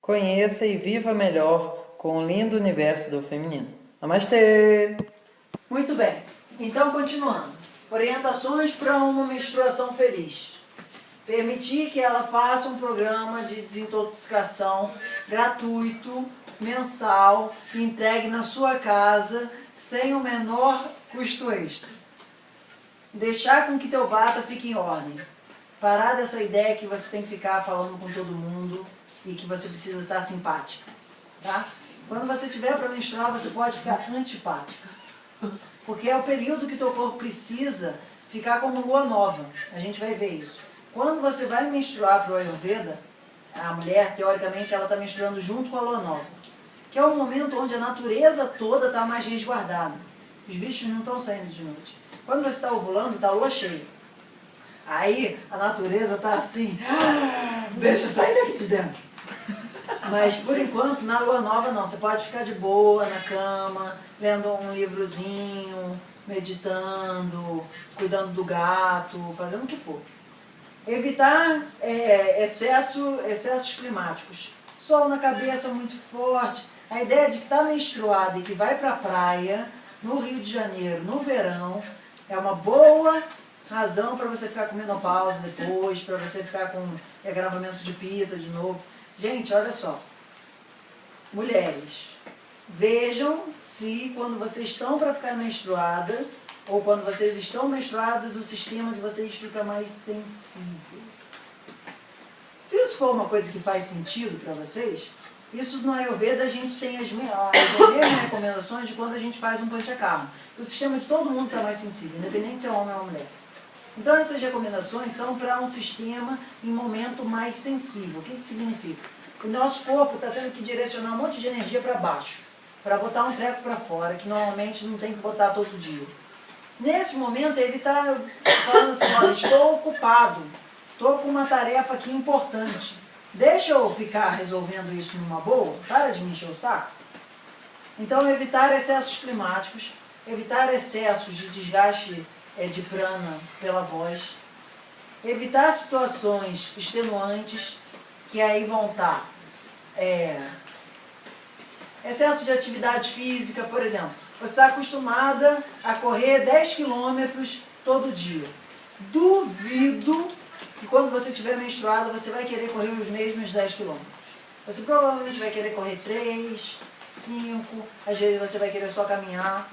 Conheça e viva melhor com o lindo universo do feminino. Namastê! Muito bem, então continuando. Orientações para uma menstruação feliz. Permitir que ela faça um programa de desintoxicação gratuito, mensal, entregue na sua casa, sem o menor custo extra. Deixar com que teu vata fique em ordem. Parar dessa ideia que você tem que ficar falando com todo mundo e que você precisa estar simpática, tá? Quando você tiver para menstruar, você pode ficar antipática. Porque é o período que teu corpo precisa ficar como lua nova. A gente vai ver isso. Quando você vai menstruar para o Ayurveda, a mulher, teoricamente, ela está menstruando junto com a lua nova. Que é o momento onde a natureza toda está mais resguardada. Os bichos não estão saindo de noite. Quando você está ovulando, está a lua cheia. Aí a natureza está assim, deixa eu sair daqui de dentro. Mas por enquanto, na lua nova não. Você pode ficar de boa na cama, lendo um livrozinho, meditando, cuidando do gato, fazendo o que for. Evitar excessos climáticos. Sol na cabeça muito forte. A ideia de que está menstruada e que vai para a praia, no Rio de Janeiro, no verão, é uma boa razão para você ficar com menopausa depois, para você ficar com agravamento de pita de novo. Gente, olha só. Mulheres, vejam se quando vocês estão para ficar menstruada ou quando vocês estão menstruadas, o sistema de vocês fica mais sensível. Se isso for uma coisa que faz sentido para vocês, isso no Ayurveda a gente tem as mesmas recomendações de quando a gente faz um panchakarma. O sistema de todo mundo está mais sensível, independente se é homem ou mulher. Então essas recomendações são para um sistema em momento mais sensível. O que significa? O nosso corpo está tendo que direcionar um monte de energia para baixo, para botar um treco para fora, que normalmente não tem que botar todo dia. Nesse momento ele está falando assim, olha, estou ocupado, estou com uma tarefa aqui importante. Deixa eu ficar resolvendo isso numa boa? Para de me encher o saco. Então evitar excessos climáticos, evitar excessos de desgaste de prana pela voz, evitar situações extenuantes, que aí vão estar excesso de atividade física, por exemplo. Você está acostumada a correr 10 quilômetros todo dia. Duvido que quando você estiver menstruada, você vai querer correr os mesmos 10 quilômetros. Você provavelmente vai querer correr 3, 5, às vezes você vai querer só caminhar.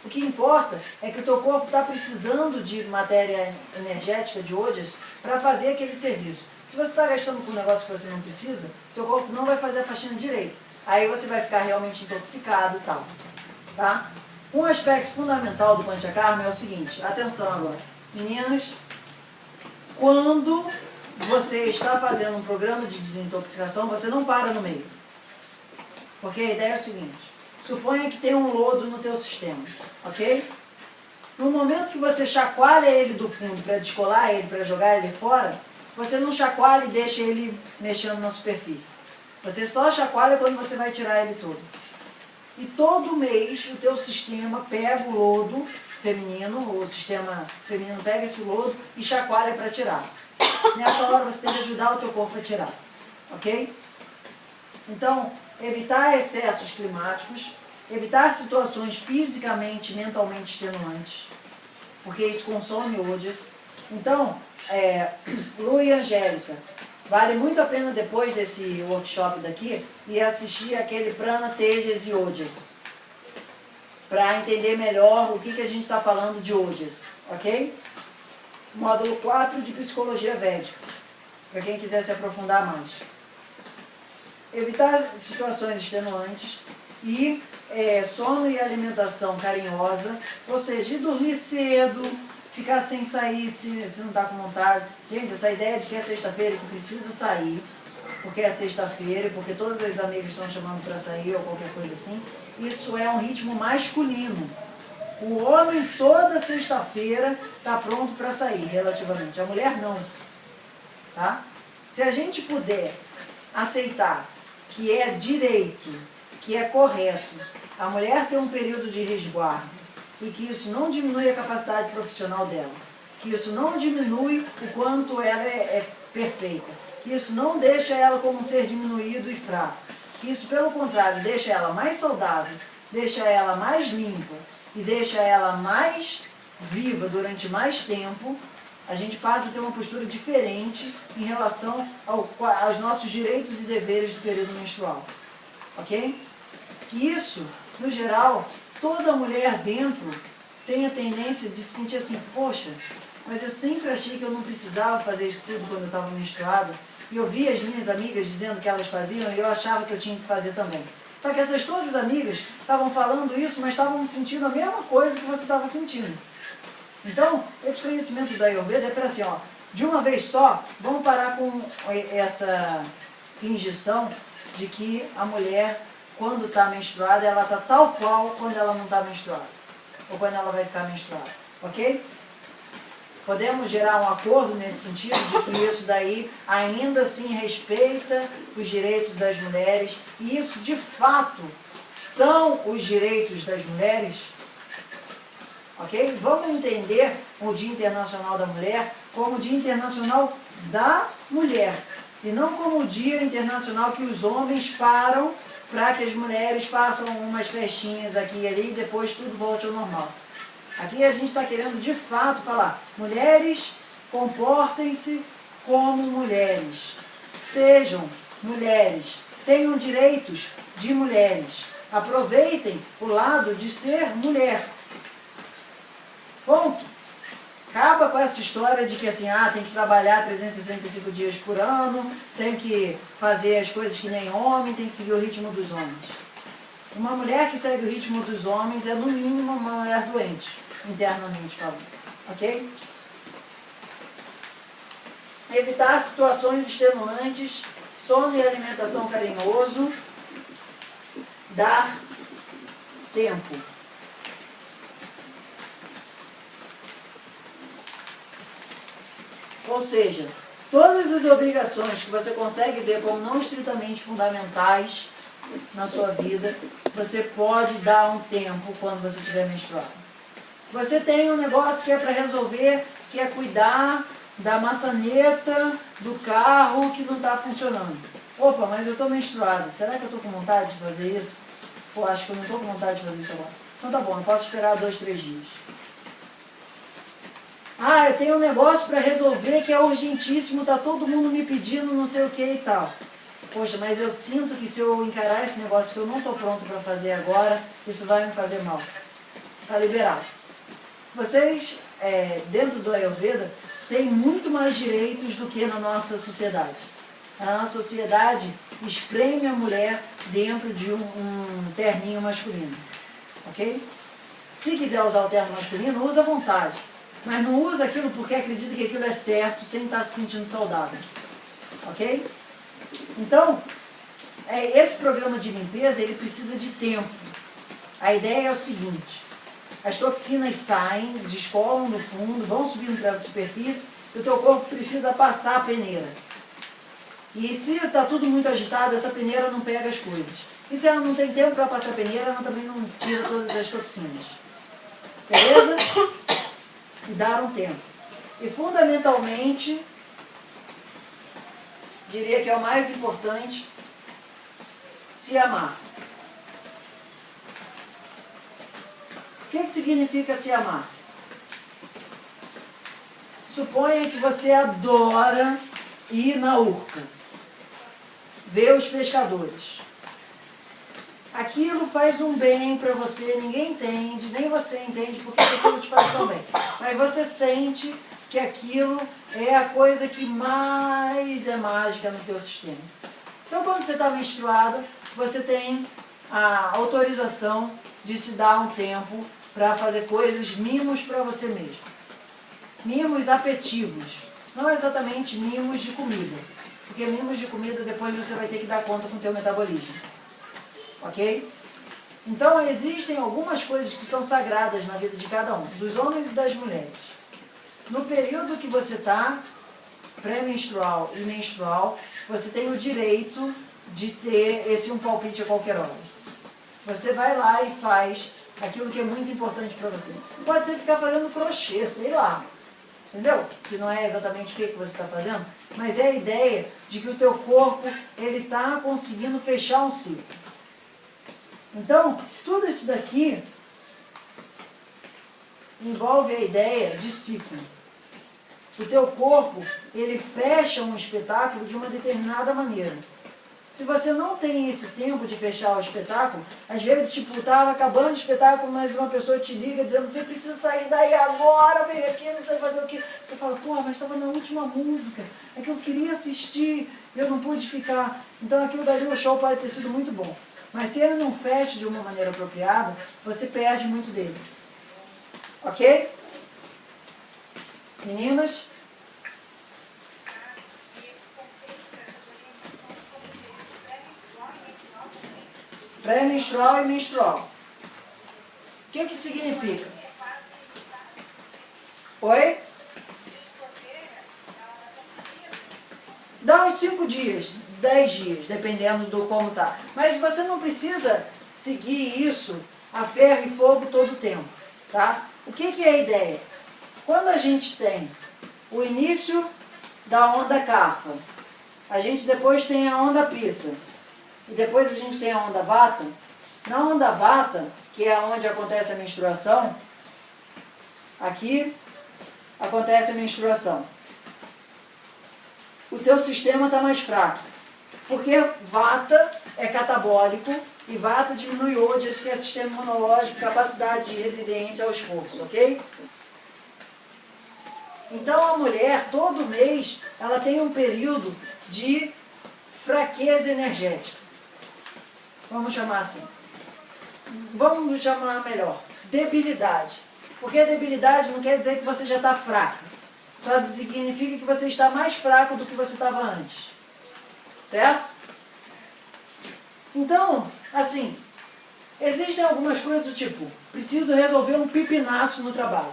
O que importa é que o teu corpo está precisando de matéria energética, de ojas, para fazer aquele serviço. Se você está gastando com um negócio que você não precisa, o teu corpo não vai fazer a faxina direito. Aí você vai ficar realmente intoxicado e tal. Tá? Um aspecto fundamental do Panchakarma é o seguinte, atenção agora. Meninas, quando você está fazendo um programa de desintoxicação, você não para no meio. Porque a ideia é o seguinte. Suponha que tem um lodo no teu sistema, ok? No momento que você chacoalha ele do fundo para descolar ele, para jogar ele fora, você não chacoalha e deixa ele mexendo na superfície. Você só chacoalha quando você vai tirar ele todo. E todo mês o teu sistema pega o lodo feminino, o sistema feminino pega esse lodo e chacoalha para tirar. Nessa hora você tem que ajudar o teu corpo a tirar, ok? Então, evitar excessos climáticos, evitar situações fisicamente e mentalmente extenuantes, porque isso consome ojas. Então, Lua e Angélica, vale muito a pena depois desse workshop daqui ir assistir aquele Prana, Tejas e Ojas, para entender melhor o que a gente está falando de ojas, ok? Módulo 4 de Psicologia Védica, para quem quiser se aprofundar mais. Evitar situações extenuantes e sono e alimentação carinhosa, ou seja, ir dormir cedo, ficar sem sair se não está com vontade. Gente, essa ideia de que é sexta-feira que precisa sair, porque é sexta-feira, porque todas as amigas estão chamando para sair ou qualquer coisa assim, isso é um ritmo masculino. O homem toda sexta-feira está pronto para sair, relativamente. A mulher não. Tá? Se a gente puder aceitar que é direito, que é correto, a mulher ter um período de resguardo e que isso não diminui a capacidade profissional dela, que isso não diminui o quanto ela é perfeita, que isso não deixa ela como um ser diminuído e fraco, que isso, pelo contrário, deixa ela mais saudável, deixa ela mais limpa e deixa ela mais viva durante mais tempo, a gente passa a ter uma postura diferente em relação aos nossos direitos e deveres do período menstrual. Ok? Que isso, no geral, toda mulher dentro tem a tendência de se sentir assim, poxa, mas eu sempre achei que eu não precisava fazer isso tudo quando eu estava menstruada, e eu via as minhas amigas dizendo que elas faziam e eu achava que eu tinha que fazer também. Só que essas todas amigas estavam falando isso, mas estavam sentindo a mesma coisa que você estava sentindo. Então, esse conhecimento da Ayurveda é para assim, ó, de uma vez só, vamos parar com essa fingição de que a mulher, quando está menstruada, ela está tal qual quando ela não está menstruada, ou quando ela vai ficar menstruada, ok? Podemos gerar um acordo nesse sentido de que isso daí ainda assim respeita os direitos das mulheres, e isso de fato são os direitos das mulheres, ok? Vamos entender o Dia Internacional da Mulher como o Dia Internacional da Mulher, e não como o Dia Internacional que os homens param para que as mulheres façam umas festinhas aqui e ali e depois tudo volte ao normal. Aqui a gente está querendo de fato falar, mulheres, comportem-se como mulheres, sejam mulheres, tenham direitos de mulheres, aproveitem o lado de ser mulher. Ponto. Acaba com essa história de que assim, tem que trabalhar 365 dias por ano, tem que fazer as coisas que nem homem, tem que seguir o ritmo dos homens. Uma mulher que segue o ritmo dos homens é no mínimo uma mulher doente, internamente falando. Ok? Evitar situações extenuantes, sono e alimentação carinhoso, dar tempo. Ou seja, todas as obrigações que você consegue ver como não estritamente fundamentais na sua vida, você pode dar um tempo quando você estiver menstruado. Você tem um negócio que é para resolver, que é cuidar da maçaneta do carro que não está funcionando. Opa, mas eu estou menstruada, será que eu estou com vontade de fazer isso? Pô, acho que eu não estou com vontade de fazer isso agora. Então tá bom, eu posso esperar 2, 3 dias. Eu tenho um negócio para resolver que é urgentíssimo, está todo mundo me pedindo não sei o que e tal. Poxa, mas eu sinto que se eu encarar esse negócio que eu não estou pronto para fazer agora, isso vai me fazer mal. Está liberado. Vocês, dentro do Ayurveda, têm muito mais direitos do que na nossa sociedade. A nossa sociedade espreme a mulher dentro de um terninho masculino. Ok? Se quiser usar o terno masculino, usa à vontade. Mas não usa aquilo porque acredita que aquilo é certo, sem estar se sentindo saudável. Ok? Então, esse programa de limpeza, ele precisa de tempo. A ideia é o seguinte, as toxinas saem, descolam do fundo, vão subindo para a superfície, e o teu corpo precisa passar a peneira. E se está tudo muito agitado, essa peneira não pega as coisas. E se ela não tem tempo para passar a peneira, ela também não tira todas as toxinas. Beleza? E dar um tempo. E fundamentalmente, diria que é o mais importante, se amar. O que significa se amar? Suponha que você adora ir na Urca, ver os pescadores. Aquilo faz um bem para você, ninguém entende, nem você entende porque aquilo te faz tão bem. Mas você sente que aquilo é a coisa que mais é mágica no teu sistema. Então, quando você está menstruada, você tem a autorização de se dar um tempo para fazer coisas, mimos para você mesmo. Mimos afetivos, não exatamente mimos de comida. Porque mimos de comida depois você vai ter que dar conta com o teu metabolismo. Ok? Então, existem algumas coisas que são sagradas na vida de cada um, dos homens e das mulheres. No período que você está, pré-menstrual e menstrual, você tem o direito de ter esse um palpite a qualquer hora. Você vai lá e faz aquilo que é muito importante para você. Pode ser ficar fazendo crochê, sei lá. Entendeu? Que não é exatamente o que você está fazendo, mas é a ideia de que o teu corpo ele está conseguindo fechar um ciclo. Então, tudo isso daqui envolve a ideia de ciclo. O teu corpo, ele fecha um espetáculo de uma determinada maneira. Se você não tem esse tempo de fechar o espetáculo, às vezes, tipo, tava acabando o espetáculo, mas uma pessoa te liga dizendo, você precisa sair daí agora, vem aqui, não sei fazer o quê. Você fala, pô, mas estava na última música, é que eu queria assistir, eu não pude ficar. Então aquilo dali, o show pode ter sido muito bom. Mas se ele não fecha de uma maneira apropriada, você perde muito dele. Ok? Meninas? Pré-menstrual e menstrual. O que significa? Oi? Dá uns 5 dias, 10 dias, dependendo do como tá. Mas você não precisa seguir isso a ferro e fogo todo o tempo, tá? O que é a ideia? Quando a gente tem o início da onda cafa, a gente depois tem a onda pita, e depois a gente tem a onda vata. Na onda vata, que é onde acontece a menstruação, aqui acontece a menstruação. O teu sistema está mais fraco. Porque vata é catabólico e vata diminui ojas, que é sistema imunológico, capacidade de resiliência ao esforço, ok? Então a mulher, todo mês, ela tem um período de fraqueza energética. Vamos chamar assim. Vamos chamar melhor. Debilidade. Porque a debilidade não quer dizer que você já está fraca. Só significa que você está mais fraco do que você estava antes. Certo? Então, assim, existem algumas coisas do tipo, preciso resolver um pipinaço no trabalho.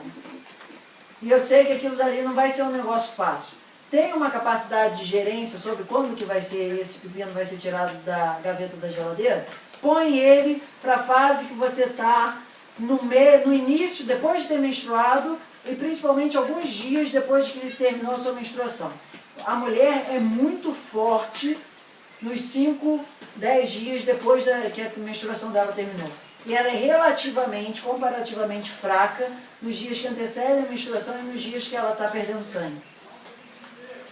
E eu sei que aquilo dali não vai ser um negócio fácil. Tem uma capacidade de gerência sobre quando que vai ser esse pepino vai ser tirado da gaveta da geladeira? Põe ele para a fase que você está no início, depois de ter menstruado, e principalmente alguns dias depois de que ele terminou a sua menstruação. A mulher é muito forte nos 5, 10 dias depois que a menstruação dela terminou. E ela é relativamente, comparativamente fraca nos dias que antecedem a menstruação e nos dias que ela está perdendo sangue.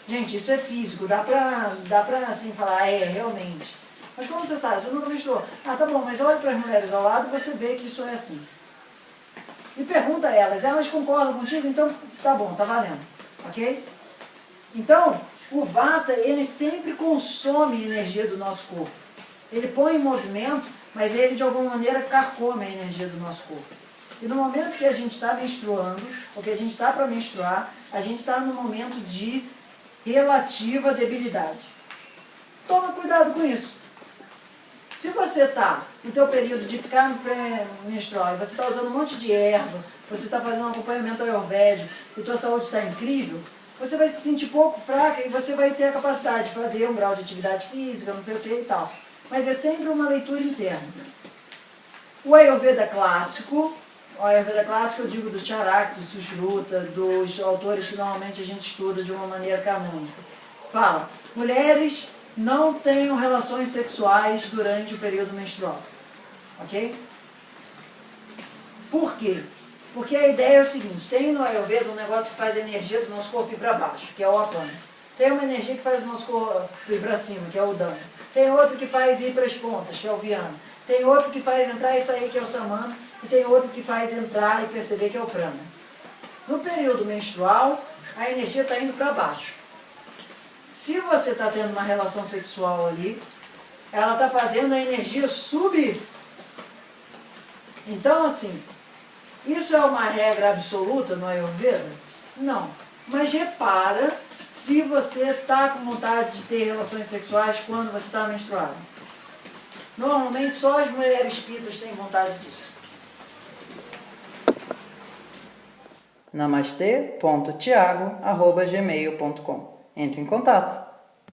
Gente, isso é físico, dá pra assim falar, realmente. Mas como você sabe, você nunca menstruou. Ah, tá bom, mas olha para as mulheres ao lado e você vê que isso é assim. E pergunta a elas concordam contigo? Então, tá bom, tá valendo. Ok? Então, o vata, ele sempre consome energia do nosso corpo. Ele põe em movimento, mas ele de alguma maneira carcome a energia do nosso corpo. E no momento que a gente está menstruando, ou que a gente está para menstruar, a gente está no momento de relativa debilidade. Toma cuidado com isso. Se você está no teu período de ficar no pré-menstrual e você está usando um monte de erva, você está fazendo um acompanhamento ayurvédico e tua saúde está incrível, você vai se sentir pouco fraca e você vai ter a capacidade de fazer um grau de atividade física, não sei o que e tal. Mas é sempre uma leitura interna. O Ayurveda clássico eu digo do Charak, do Sushruta, dos autores que normalmente a gente estuda de uma maneira canônica. Fala, mulheres não tenham relações sexuais durante o período menstrual. Ok? Por quê? Porque a ideia é o seguinte, tem no Ayurveda um negócio que faz a energia do nosso corpo ir para baixo, que é o Apana. Tem uma energia que faz o nosso corpo ir para cima, que é o Dana. Tem outro que faz ir para as pontas, que é o Vyana. Tem outro que faz entrar e sair, que é o Samana. E tem outro que faz entrar e perceber, que é o Prana. No período menstrual, a energia está indo para baixo. Se você está tendo uma relação sexual ali, ela está fazendo a energia subir. Então, assim, isso é uma regra absoluta no Ayurveda? Não. Mas repara se você está com vontade de ter relações sexuais quando você está menstruado. Normalmente só as mulheres pitas têm vontade disso. namastê.tiago@gmail.com. Entre em contato.